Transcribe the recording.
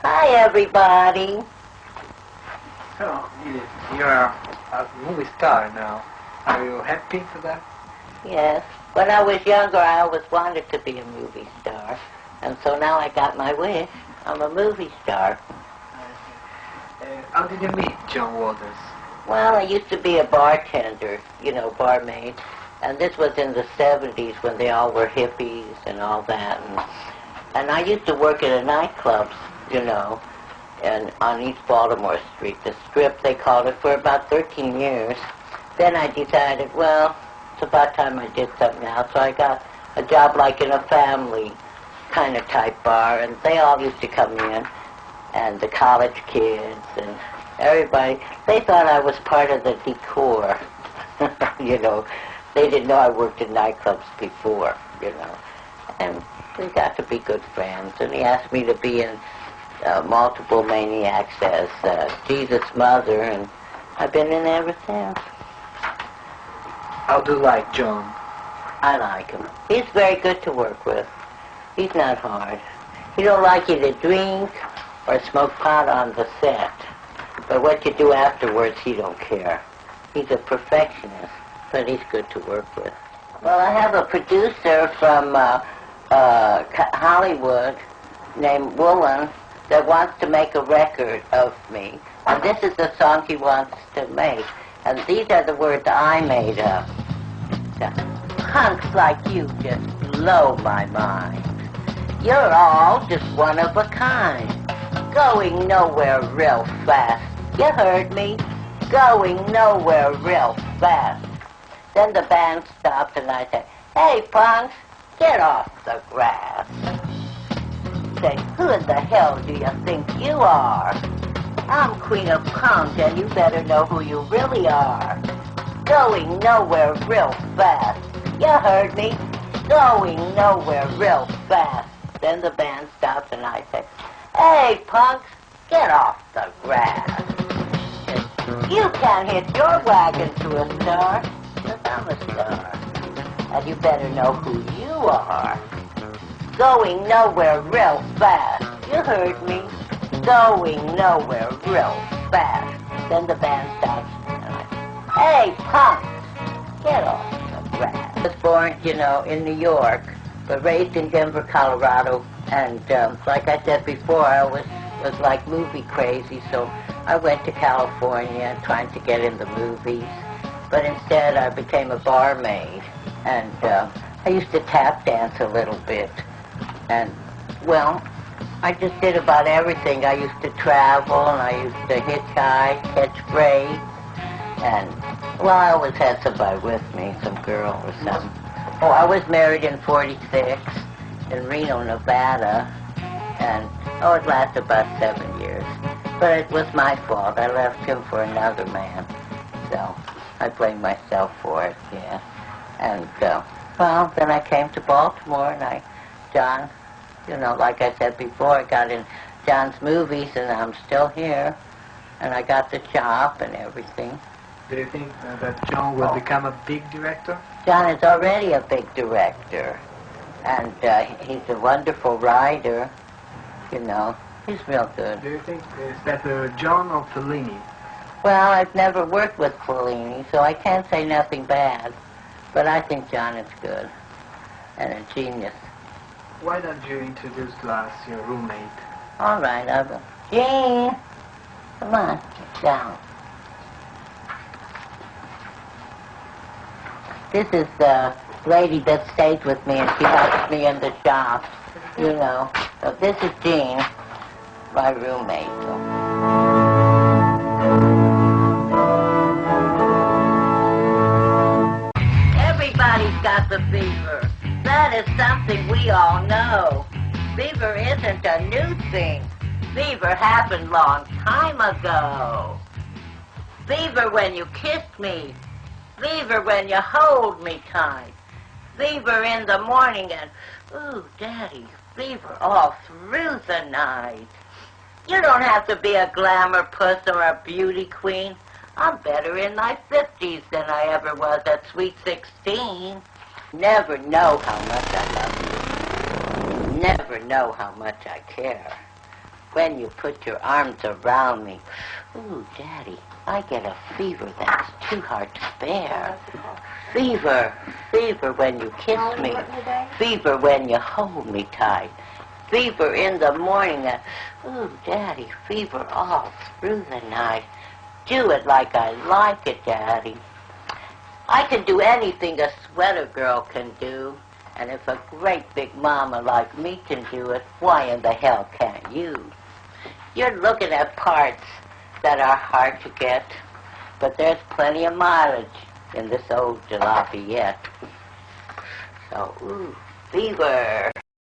Hi, everybody. So, Edith, you're a movie star now. Are you happy for that? Yes. When I was younger, I always wanted to be a movie star. And so now I got my wish. I'm a movie star. How did you meet John Waters? Well, I used to be a bartender, barmaid. And this was in the 70s when they all were hippies and all that. And I used to work at a nightclub, and on East Baltimore Street, the Strip, they called it, for about 13 years. Then I decided, well, it's about time I did something else. So I got a job like in a family kind of type bar, and they all used to come in, and the college kids and everybody. They thought I was part of the decor, They didn't know I worked in nightclubs before, And we got to be good friends, and he asked me to be in Multiple Maniacs as Jesus' mother, and I've been in ever since. How do you like John? I like him. He's very good to work with. He's not hard. He don't like you to drink or smoke pot on the set, but what you do afterwards, he don't care. He's a perfectionist, but he's good to work with. Well, I have a producer from Hollywood named Woolen that wants to make a record of me. And this is the song he wants to make. And these are the words I made up. Hunks like you just blow my mind. You're all just one of a kind. Going nowhere real fast. You heard me? Going nowhere real fast. Then the band stopped and I said, "Hey, punks, get off the grass." Say, "Who in the hell do you think you are? I'm Queen of Punk, and you better know who you really are. Going nowhere real fast. You heard me? Going nowhere real fast." Then the band stopped and I said, "Hey, punks, get off the grass. You can't hitch your wagon to a star, 'cause I'm a star. And you better know who you are. Going nowhere real fast. You heard me? Going nowhere real fast." Then the band stopped and I said, "Hey, punks, get off the grass." I was born, in New York, but raised in Denver, Colorado. And like I said before, I was like movie crazy, so I went to California trying to get in the movies. But instead, I became a barmaid. And I used to tap dance a little bit. And, well, I just did about everything. I used to travel, and I used to hitchhike, catch freight. And, well, I always had somebody with me, some girl or something. Oh, I was married in 46 in Reno, Nevada. And, it lasted about 7 years. But it was my fault. I left him for another man. So I blame myself for it, yeah. And, well, then I came to Baltimore, and John, like I said before, I got in John's movies, and I'm still here. And I got the job and everything. Do you think that John will become a big director? John is already a big director. And he's a wonderful writer, He's real good. Do you think is better John or Fellini? Well, I've never worked with Fellini, so I can't say nothing bad. But I think John is good and a genius. Why don't you introduce to us your roommate? All right, I will. Jean, come on, sit down. This is the lady that stays with me, and she helps me in the shop, So this is Jean, my roommate. Everybody's got the fever. That is something we all know. Fever isn't a new thing. Fever happened long time ago. Fever when you kiss me. Fever when you hold me tight. Fever in the morning and, ooh, Daddy, fever all through the night. You don't have to be a glamour puss or a beauty queen. I'm better in my 50s than I ever was at sweet 16. Never know how much I love you. Never know how much I care. when you put your arms around me. Ooh, Daddy, I get a fever that's too hard to bear. Fever, fever when you kiss me. Fever when you hold me tight. Fever in the morning. Ooh, Daddy, fever all through the night. Do it like I like it, Daddy. I can do anything a sweater girl can do. And if a great big mama like me can do it, why in the hell can't you? You're looking at parts that are hard to get, but there's plenty of mileage in this old jalopy yet. So, ooh, fever.